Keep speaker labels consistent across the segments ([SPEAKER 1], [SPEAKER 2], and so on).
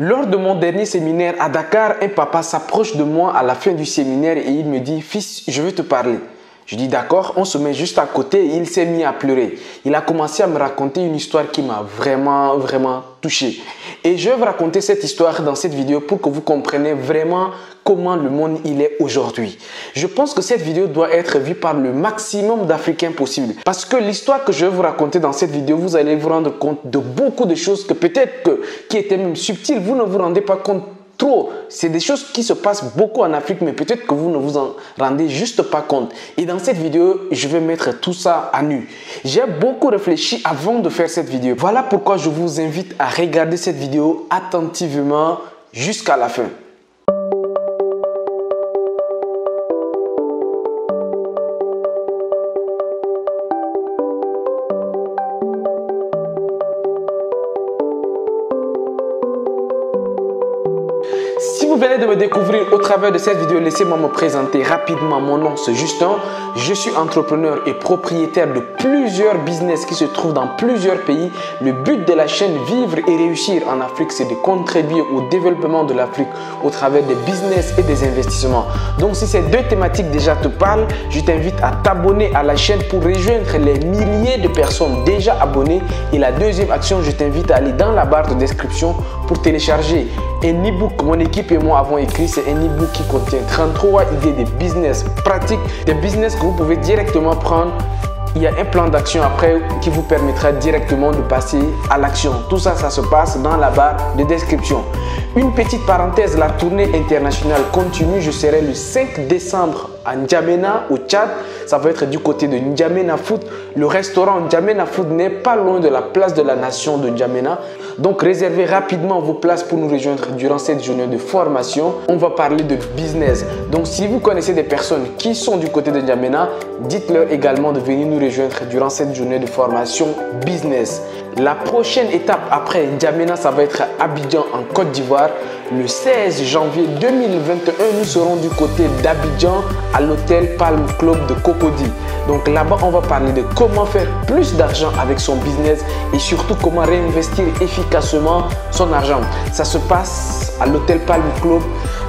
[SPEAKER 1] Lors de mon dernier séminaire à Dakar, un papa s'approche de moi à la fin du séminaire et il me dit « Fils, je veux te parler ». Je dis d'accord, on se met juste à côté et il s'est mis à pleurer. Il a commencé à me raconter une histoire qui m'a vraiment touché. Et je vais vous raconter cette histoire dans cette vidéo pour que vous compreniez vraiment comment le monde il est aujourd'hui. Je pense que cette vidéo doit être vue par le maximum d'Africains possible. Parce que l'histoire que je vais vous raconter dans cette vidéo, vous allez vous rendre compte de beaucoup de choses que peut-être qui étaient même subtiles, vous ne vous rendez pas compte. Trop, c'est des choses qui se passent beaucoup en Afrique, mais peut-être que vous ne vous en rendez juste pas compte. Et dans cette vidéo, je vais mettre tout ça à nu. J'ai beaucoup réfléchi avant de faire cette vidéo. Voilà pourquoi je vous invite à regarder cette vidéo attentivement jusqu'à la fin. Si vous venez de me découvrir au travers de cette vidéo, laissez-moi me présenter rapidement. Mon nom c'est Justin, je suis entrepreneur et propriétaire de plusieurs business qui se trouvent dans plusieurs pays. Le but de la chaîne Vivre et Réussir en Afrique, c'est de contribuer au développement de l'Afrique au travers des business et des investissements. Donc si ces deux thématiques déjà te parlent, je t'invite à t'abonner à la chaîne pour rejoindre les milliers de personnes déjà abonnées. Et la deuxième action, je t'invite à aller dans la barre de description pour télécharger un e-book que mon équipe et moi avons écrit. C'est un e-book qui contient 33 idées de business pratiques, des business que vous pouvez directement prendre. Il y a un plan d'action après qui vous permettra directement de passer à l'action. Tout ça, ça se passe dans la barre de description. Une petite parenthèse, la tournée internationale continue. Je serai le 5 décembre à N'Djamena au Tchad. Ça va être du côté de N'Djamena Food. Le restaurant N'Djamena Food n'est pas loin de la place de la nation de N'Djamena. Donc réservez rapidement vos places pour nous rejoindre durant cette journée de formation. On va parler de business. Donc si vous connaissez des personnes qui sont du côté de N'Djamena, dites-leur également de venir nous rejoindre durant cette journée de formation business. La prochaine étape après N'Djamena, ça va être à Abidjan en Côte d'Ivoire. Le 16 janvier 2021, nous serons du côté d'Abidjan à l'hôtel Palm Club de Cocody. Donc là-bas, on va parler de comment faire plus d'argent avec son business et surtout comment réinvestir efficacement son argent. Ça se passe à l'hôtel Palm Club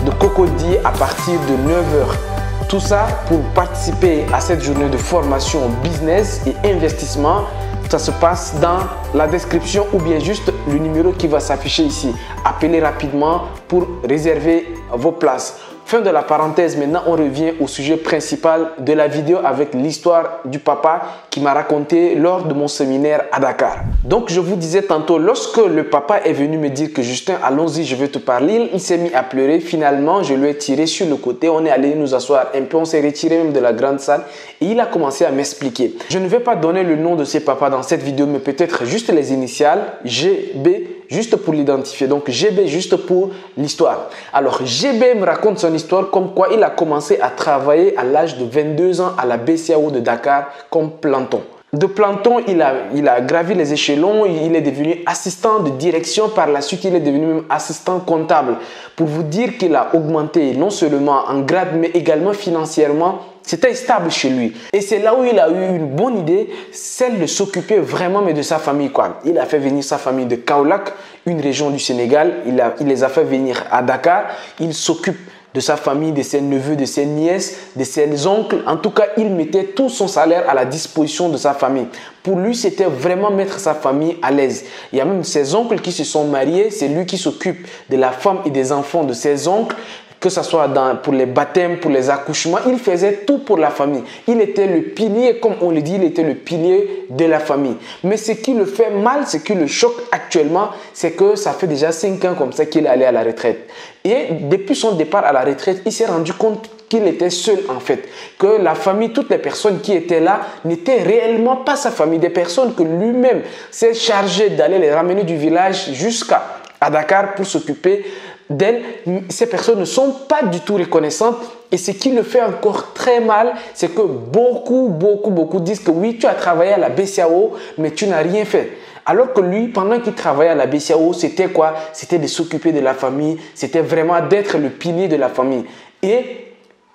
[SPEAKER 1] de Cocody à partir de 9h. Tout ça pour participer à cette journée de formation business et investissement. Ça se passe dans la description ou bien juste le numéro qui va s'afficher ici. Appelez rapidement pour réserver vos places. Fin de la parenthèse, maintenant on revient au sujet principal de la vidéo avec l'histoire du papa qui m'a raconté lors de mon séminaire à Dakar. Donc je vous disais tantôt, lorsque le papa est venu me dire que Justin, allons-y, je vais te parler, il s'est mis à pleurer. Finalement, je lui ai tiré sur le côté, on est allé nous asseoir un peu, on s'est retiré même de la grande salle et il a commencé à m'expliquer. Je ne vais pas donner le nom de ses papas dans cette vidéo, mais peut-être juste les initiales, GB, juste pour l'identifier. Donc GB juste pour l'histoire. Alors GB me raconte son histoire comme quoi il a commencé à travailler à l'âge de 22 ans à la BCAO de Dakar comme planton. De planton, il a gravi les échelons, il est devenu assistant de direction. Par la suite, il est devenu même assistant comptable. Pour vous dire qu'il a augmenté non seulement en grade, mais également financièrement. C'était stable chez lui. Et c'est là où il a eu une bonne idée, celle de s'occuper vraiment de sa famille, quoi. Il a fait venir sa famille de Kaolack, une région du Sénégal. Il les a fait venir à Dakar. Il s'occupe de sa famille, de ses neveux, de ses nièces, de ses oncles. En tout cas, il mettait tout son salaire à la disposition de sa famille. Pour lui, c'était vraiment mettre sa famille à l'aise. Il y a même ses oncles qui se sont mariés. C'est lui qui s'occupe de la femme et des enfants de ses oncles. Que ce soit pour les baptêmes, pour les accouchements, il faisait tout pour la famille. Il était le pilier, comme on le dit, il était le pilier de la famille. Mais ce qui le fait mal, ce qui le choque actuellement, c'est que ça fait déjà 5 ans comme ça qu'il est allé à la retraite. Et depuis son départ à la retraite, il s'est rendu compte qu'il était seul en fait. Que la famille, toutes les personnes qui étaient là n'étaient réellement pas sa famille. Des personnes que lui-même s'est chargé d'aller les ramener du village jusqu'à Dakar pour s'occuper d'elle. Ces personnes ne sont pas du tout reconnaissantes et ce qui le fait encore très mal, c'est que beaucoup disent que oui, tu as travaillé à la BCAO, mais tu n'as rien fait. Alors que lui, pendant qu'il travaillait à la BCAO, c'était quoi? C'était de s'occuper de la famille, c'était vraiment d'être le pilier de la famille. Et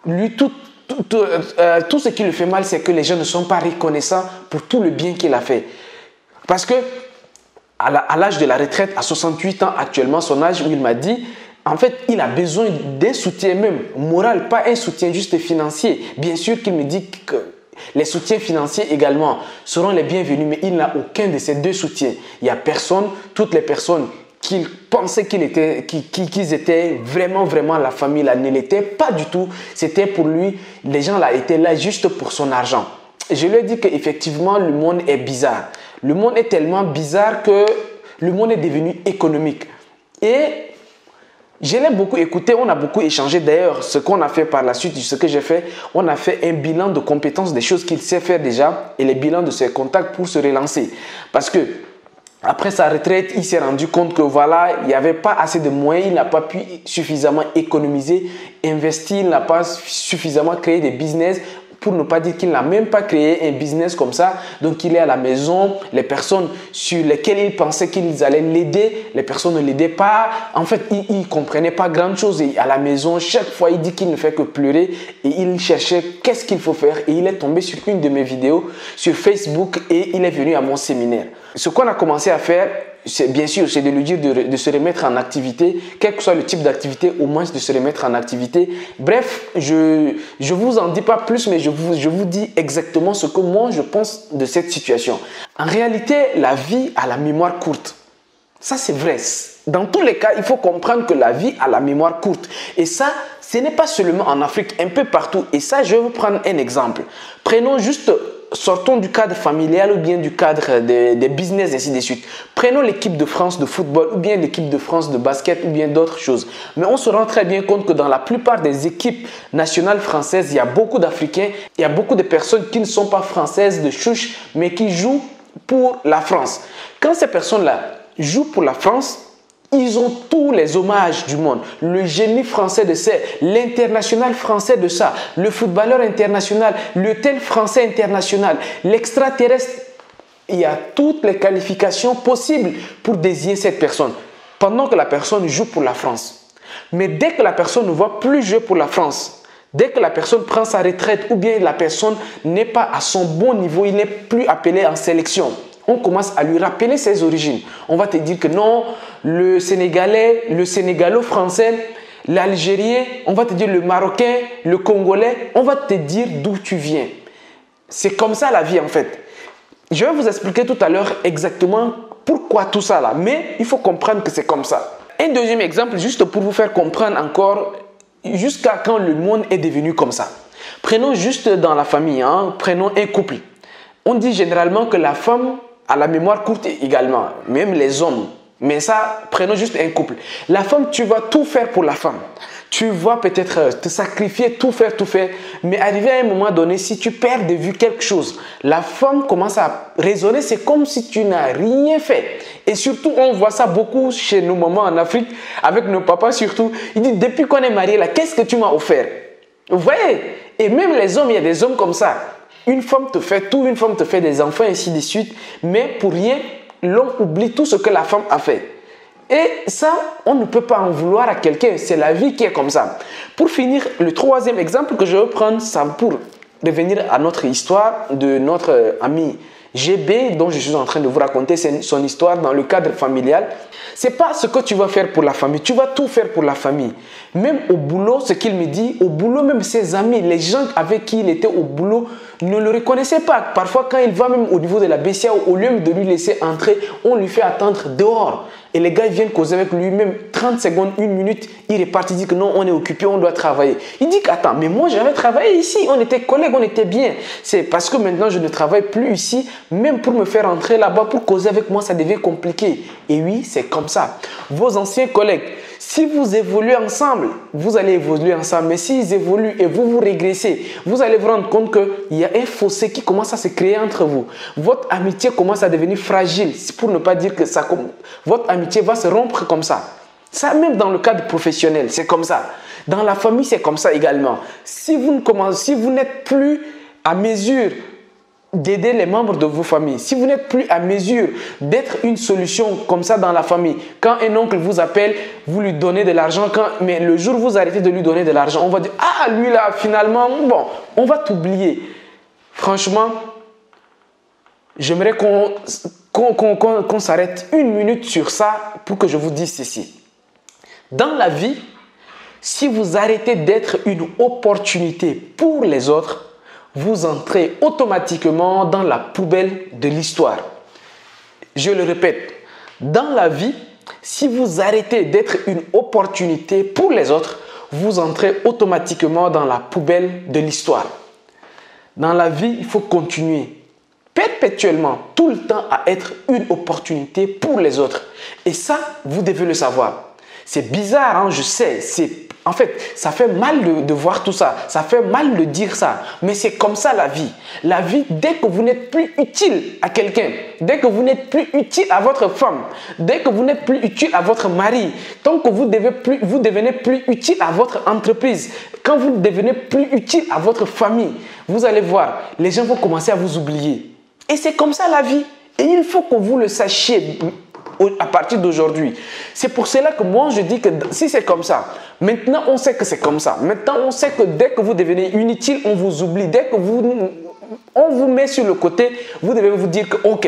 [SPEAKER 1] lui, tout ce qui le fait mal, c'est que les gens ne sont pas reconnaissants pour tout le bien qu'il a fait. Parce que à l'âge de la retraite, à 68 ans actuellement, son âge, où il m'a dit, en fait, il a besoin d'un soutien même moral, pas un soutien juste financier. Bien sûr qu'il me dit que les soutiens financiers également seront les bienvenus, mais il n'a aucun de ces deux soutiens. Il n'y a personne, toutes les personnes qu'il pensait qu'ils étaient vraiment la famille là, ne l'étaient pas du tout. C'était pour lui, les gens là étaient là juste pour son argent. Je lui ai dit qu'effectivement, le monde est bizarre. Le monde est tellement bizarre que le monde est devenu économique. Et je l'ai beaucoup écouté, on a beaucoup échangé. D'ailleurs, ce qu'on a fait par la suite, ce que j'ai fait, on a fait un bilan de compétences, des choses qu'il sait faire déjà et les bilans de ses contacts pour se relancer. Parce que après sa retraite, il s'est rendu compte que voilà, il n'y avait pas assez de moyens, il n'a pas pu suffisamment économiser, investir, il n'a pas suffisamment créé des business, pour ne pas dire qu'il n'a même pas créé un business comme ça. Donc, il est à la maison, les personnes sur lesquelles il pensait qu'ils allaient l'aider, les personnes ne l'aidaient pas. En fait, il ne comprenait pas grand chose. Et à la maison, chaque fois, il dit qu'il ne fait que pleurer et il cherchait qu'est-ce qu'il faut faire. Et il est tombé sur une de mes vidéos sur Facebook et il est venu à mon séminaire. Ce qu'on a commencé à faire, bien sûr, c'est de lui dire de se remettre en activité, quel que soit le type d'activité, au moins de se remettre en activité. Bref, je vous en dis pas plus, mais je vous dis exactement ce que moi je pense de cette situation. En réalité, la vie a la mémoire courte. Ça, c'est vrai. Dans tous les cas, il faut comprendre que la vie a la mémoire courte. Et ça, ce n'est pas seulement en Afrique, un peu partout. Et ça, je vais vous prendre un exemple. Prenons juste... Sortons du cadre familial ou bien du cadre des business, ainsi de suite. Prenons l'équipe de France de football ou bien l'équipe de France de basket ou bien d'autres choses. Mais on se rend très bien compte que dans la plupart des équipes nationales françaises, il y a beaucoup d'Africains, il y a beaucoup de personnes qui ne sont pas françaises de chouche, mais qui jouent pour la France. Quand ces personnes-là jouent pour la France, ils ont tous les hommages du monde. Le génie français de ça, l'international français de ça, le footballeur international, le tel français international, l'extraterrestre. Il y a toutes les qualifications possibles pour désigner cette personne pendant que la personne joue pour la France. Mais dès que la personne ne va plus jouer pour la France, dès que la personne prend sa retraite ou bien la personne n'est pas à son bon niveau, il n'est plus appelé en sélection, on commence à lui rappeler ses origines. On va te dire que non, le Sénégalais, le Sénégalo-français, l'Algérien, on va te dire le Marocain, le Congolais, on va te dire d'où tu viens. C'est comme ça la vie en fait. Je vais vous expliquer tout à l'heure exactement pourquoi tout ça là, mais il faut comprendre que c'est comme ça. Un deuxième exemple, juste pour vous faire comprendre encore jusqu'à quand le monde est devenu comme ça. Prenons juste dans la famille, prenons un couple. On dit généralement que la femme a la mémoire courte également, même les hommes. Mais ça, prenons juste un couple. La femme, tu vas tout faire pour la femme. Tu vas peut-être te sacrifier, tout faire. Mais arrivé à un moment donné, si tu perds de vue quelque chose, la femme commence à raisonner. C'est comme si tu n'as rien fait. Et surtout, on voit ça beaucoup chez nos mamans en Afrique, avec nos papas surtout. Ils disent, depuis qu'on est mariés là, qu'est-ce que tu m'as offert? Vous voyez? Et même les hommes, il y a des hommes comme ça. Une femme te fait tout, une femme te fait des enfants, ainsi de suite. Mais pour rien, l'homme oublie tout ce que la femme a fait. Et ça, on ne peut pas en vouloir à quelqu'un. C'est la vie qui est comme ça. Pour finir, le troisième exemple que je vais prendre, c'est pour revenir à notre histoire de notre ami GB, dont je suis en train de vous raconter son histoire dans le cadre familial. Ce n'est pas ce que tu vas faire pour la famille. Tu vas tout faire pour la famille. Même au boulot, ce qu'il me dit, au boulot, même ses amis, les gens avec qui il était au boulot, ne le reconnaissaient pas. Parfois, quand il va même au niveau de la BCA, au lieu de lui laisser entrer, on lui fait attendre dehors. Et les gars viennent causer avec lui, même 30 secondes, 1 minute, il repart, il dit que non, on est occupé, on doit travailler. Il dit qu'attends, mais moi j'avais travaillé ici, on était collègues, on était bien. C'est parce que maintenant je ne travaille plus ici, même pour me faire entrer là-bas, pour causer avec moi, ça devient compliqué. Et oui, c'est comme ça. Vos anciens collègues, si vous évoluez ensemble, vous allez évoluer ensemble. Mais s'ils évoluent et vous régressez, vous allez vous rendre compte qu'il y a un fossé qui commence à se créer entre vous. Votre amitié commence à devenir fragile, pour ne pas dire que votre amitié va se rompre comme ça. Ça, même dans le cadre professionnel, c'est comme ça. Dans la famille, c'est comme ça également. Si vous n'êtes plus à mesure d'aider les membres de vos familles, si vous n'êtes plus à mesure d'être une solution comme ça dans la famille, quand un oncle vous appelle, vous lui donnez de l'argent, mais le jour où vous arrêtez de lui donner de l'argent, on va dire « Ah, lui là, finalement, bon, on va t'oublier. » Franchement, j'aimerais qu'on qu'on s'arrête une minute sur ça pour que je vous dise ceci. Dans la vie, si vous arrêtez d'être une opportunité pour les autres, vous entrez automatiquement dans la poubelle de l'histoire. Je le répète, dans la vie, si vous arrêtez d'être une opportunité pour les autres, vous entrez automatiquement dans la poubelle de l'histoire. Dans la vie, il faut continuer perpétuellement, tout le temps à être une opportunité pour les autres. Et ça, vous devez le savoir. C'est bizarre, hein, je sais. En fait, ça fait mal de voir tout ça. Ça fait mal de dire ça. Mais c'est comme ça la vie. La vie, dès que vous n'êtes plus utile à quelqu'un, dès que vous n'êtes plus utile à votre femme, dès que vous n'êtes plus utile à votre mari, tant que vous devenez plus utile à votre entreprise, quand vous devenez plus utile à votre famille, vous allez voir, les gens vont commencer à vous oublier. Et c'est comme ça la vie. Et il faut que vous le sachiez à partir d'aujourd'hui. C'est pour cela que moi je dis que si c'est comme ça, maintenant on sait que c'est comme ça. Maintenant on sait que dès que vous devenez inutile, on vous oublie. Dès que on vous met sur le côté, vous devez vous dire que ok,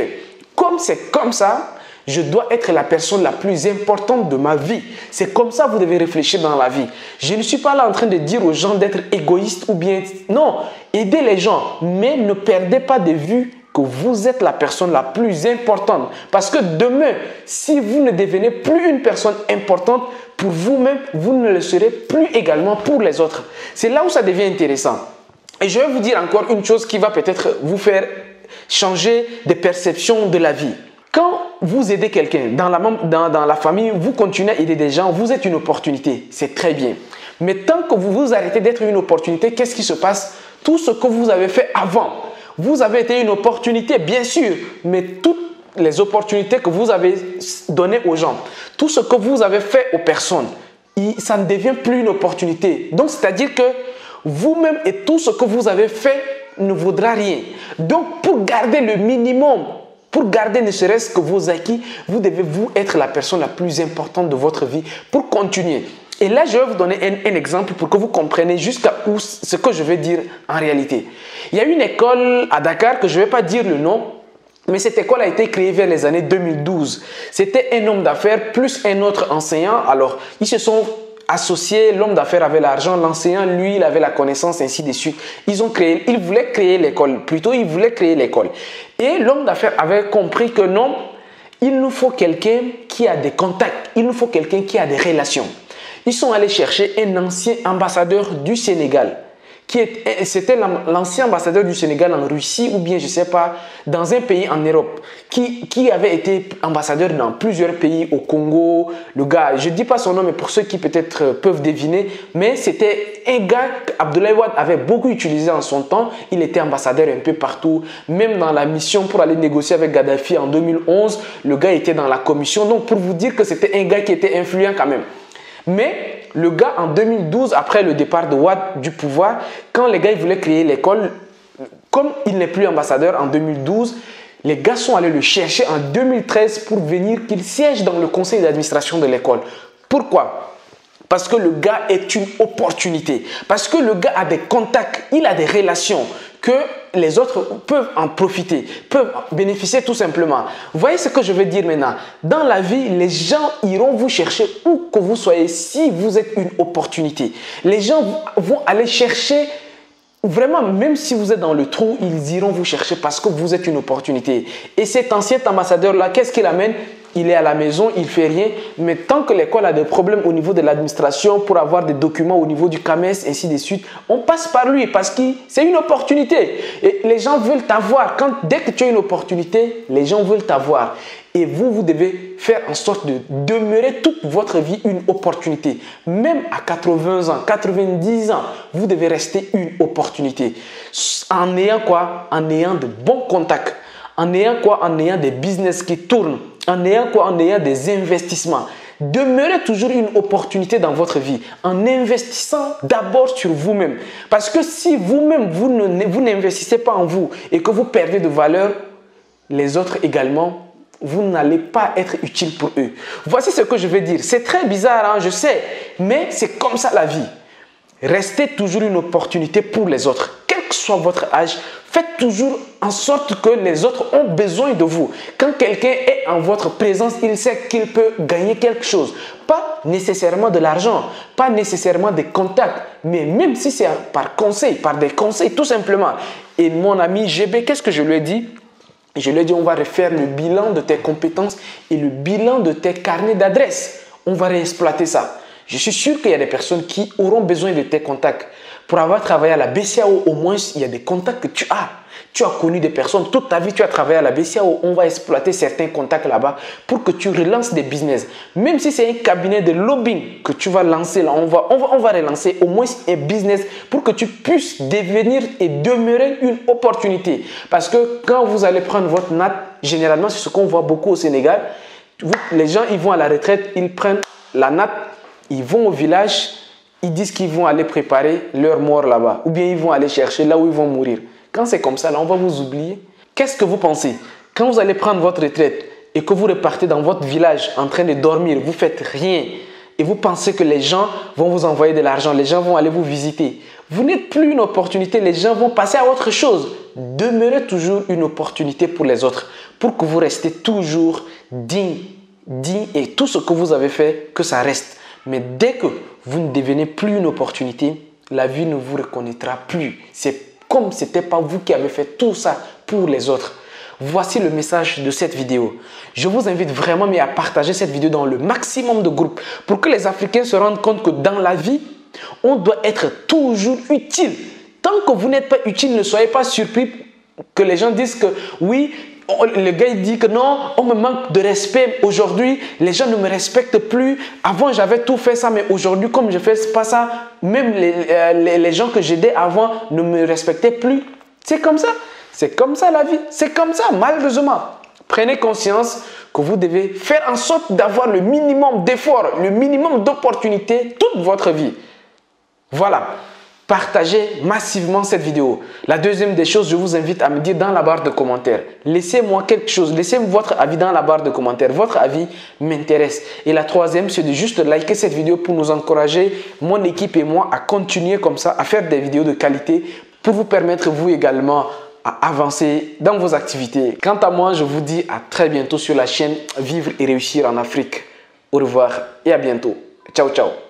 [SPEAKER 1] comme c'est comme ça, je dois être la personne la plus importante de ma vie. C'est comme ça que vous devez réfléchir dans la vie. Je ne suis pas là en train de dire aux gens d'être égoïstes ou bien... Non, aidez les gens, mais ne perdez pas de vue que vous êtes la personne la plus importante. Parce que demain, si vous ne devenez plus une personne importante pour vous-même, vous ne le serez plus également pour les autres. C'est là où ça devient intéressant. Et je vais vous dire encore une chose qui va peut-être vous faire changer de perception de la vie. Quand vous aidez quelqu'un dans la famille, vous continuez à aider des gens, vous êtes une opportunité. C'est très bien. Mais tant que vous vous arrêtez d'être une opportunité, qu'est-ce qui se passe? Tout ce que vous avez fait avant, vous avez été une opportunité, bien sûr, mais toutes les opportunités que vous avez données aux gens, tout ce que vous avez fait aux personnes, ça ne devient plus une opportunité. Donc, c'est-à-dire que vous-même et tout ce que vous avez fait ne vaudra rien. Donc, pour garder le minimum, pour garder ne serait-ce que vos acquis, vous devez vous être la personne la plus importante de votre vie pour continuer. Et là, je vais vous donner un exemple pour que vous compreniez jusqu'à où ce que je veux dire en réalité. Il y a une école à Dakar que je ne vais pas dire le nom, mais cette école a été créée vers les années 2012. C'était un homme d'affaires plus un autre enseignant. Alors, ils se sont associés, l'homme d'affaires avait l'argent, l'enseignant, lui, il avait la connaissance, ainsi de suite. Ils voulaient créer l'école, plutôt ils voulaient créer l'école. Et l'homme d'affaires avait compris que non, il nous faut quelqu'un qui a des contacts, il nous faut quelqu'un qui a des relations. Ils sont allés chercher un ancien ambassadeur du Sénégal. C'était l'ancien ambassadeur du Sénégal en Russie ou bien, je ne sais pas, dans un pays en Europe qui avait été ambassadeur dans plusieurs pays, au Congo. Le gars, je ne dis pas son nom, mais pour ceux qui peut-être peuvent deviner, mais c'était un gars qu'Abdoulaye Wade avait beaucoup utilisé en son temps. Il était ambassadeur un peu partout, même dans la mission pour aller négocier avec Gaddafi en 2011. Le gars était dans la commission. Donc, pour vous dire que c'était un gars qui était influent quand même. Mais le gars, en 2012, après le départ de Wade du pouvoir, quand les gars ils voulaient créer l'école, comme il n'est plus ambassadeur en 2012, les gars sont allés le chercher en 2013 pour venir qu'il siège dans le conseil d'administration de l'école. Pourquoi? Parce que le gars est une opportunité. Parce que le gars a des contacts, il a des relations que les autres peuvent en profiter, peuvent bénéficier tout simplement. Vous voyez ce que je veux dire maintenant? Dans la vie, les gens iront vous chercher où que vous soyez si vous êtes une opportunité. Les gens vont aller chercher, vraiment, même si vous êtes dans le trou, ils iront vous chercher parce que vous êtes une opportunité. Et cet ancien ambassadeur-là, qu'est-ce qu'il amène? Il est à la maison, il ne fait rien, mais tant que l'école a des problèmes au niveau de l'administration pour avoir des documents au niveau du CAMES, ainsi de suite, on passe par lui parce que c'est une opportunité. Et les gens veulent t'avoir. Dès que tu as une opportunité, les gens veulent t'avoir. Et vous devez faire en sorte de demeurer toute votre vie une opportunité. Même à 80 ans, 90 ans, vous devez rester une opportunité. En ayant quoi? En ayant de bons contacts. En ayant quoi? En ayant des business qui tournent. En ayant quoi? En ayant des investissements. Demeurez toujours une opportunité dans votre vie en investissant d'abord sur vous-même. Parce que si vous-même, vous n'investissez pas en vous et que vous perdez de valeur, les autres également, vous n'allez pas être utile pour eux. Voici ce que je veux dire. C'est très bizarre, hein, je sais, mais c'est comme ça la vie. Restez toujours une opportunité pour les autres. Quel que soit votre âge, faites toujours en sorte que les autres ont besoin de vous. Quand quelqu'un est en votre présence, il sait qu'il peut gagner quelque chose. Pas nécessairement de l'argent, pas nécessairement des contacts, mais même si c'est par conseil, par des conseils tout simplement. Et mon ami GB, qu'est-ce que je lui ai dit? Je lui ai dit, on va refaire le bilan de tes compétences et le bilan de tes carnets d'adresses. On va réexploiter ça. Je suis sûr qu'il y a des personnes qui auront besoin de tes contacts. Pour avoir travaillé à la BCAO, au moins, il y a des contacts que tu as. Tu as connu des personnes, toute ta vie, tu as travaillé à la BCAO. On va exploiter certains contacts là-bas pour que tu relances des business. Même si c'est un cabinet de lobbying que tu vas lancer là, on va relancer au moins un business pour que tu puisses devenir et demeurer une opportunité. Parce que quand vous allez prendre votre NAT, généralement, c'est ce qu'on voit beaucoup au Sénégal. Les gens, ils vont à la retraite, ils prennent la NAT, ils vont au village, ils disent qu'ils vont aller préparer leur mort là-bas. Ou bien ils vont aller chercher là où ils vont mourir. Quand c'est comme ça, là, on va vous oublier. Qu'est-ce que vous pensez? Quand vous allez prendre votre retraite et que vous repartez dans votre village en train de dormir, vous ne faites rien et vous pensez que les gens vont vous envoyer de l'argent, les gens vont aller vous visiter. Vous n'êtes plus une opportunité, les gens vont passer à autre chose. Demeurez toujours une opportunité pour les autres, pour que vous restez toujours digne et tout ce que vous avez fait, que ça reste. Mais dès que vous ne devenez plus une opportunité, la vie ne vous reconnaîtra plus. C'est comme ce n'était pas vous qui avez fait tout ça pour les autres. Voici le message de cette vidéo. Je vous invite vraiment à partager cette vidéo dans le maximum de groupes pour que les Africains se rendent compte que dans la vie, on doit être toujours utile. Tant que vous n'êtes pas utile, ne soyez pas surpris que les gens disent que oui, le gars il dit que non, on me manque de respect aujourd'hui, les gens ne me respectent plus. Avant j'avais tout fait ça, mais aujourd'hui comme je fais pas ça, même les gens que j'aidais avant ne me respectaient plus. C'est comme ça. C'est comme ça la vie. C'est comme ça malheureusement. Prenez conscience que vous devez faire en sorte d'avoir le minimum d'efforts, le minimum d'opportunités toute votre vie. Voilà. Partagez massivement cette vidéo. La deuxième des choses, je vous invite à me dire dans la barre de commentaires. Laissez-moi quelque chose. Laissez-moi votre avis dans la barre de commentaires. Votre avis m'intéresse. Et la troisième, c'est de juste liker cette vidéo pour nous encourager, mon équipe et moi, à continuer comme ça, à faire des vidéos de qualité pour vous permettre, vous également, à avancer dans vos activités. Quant à moi, je vous dis à très bientôt sur la chaîne Vivre et réussir en Afrique. Au revoir et à bientôt. Ciao, ciao.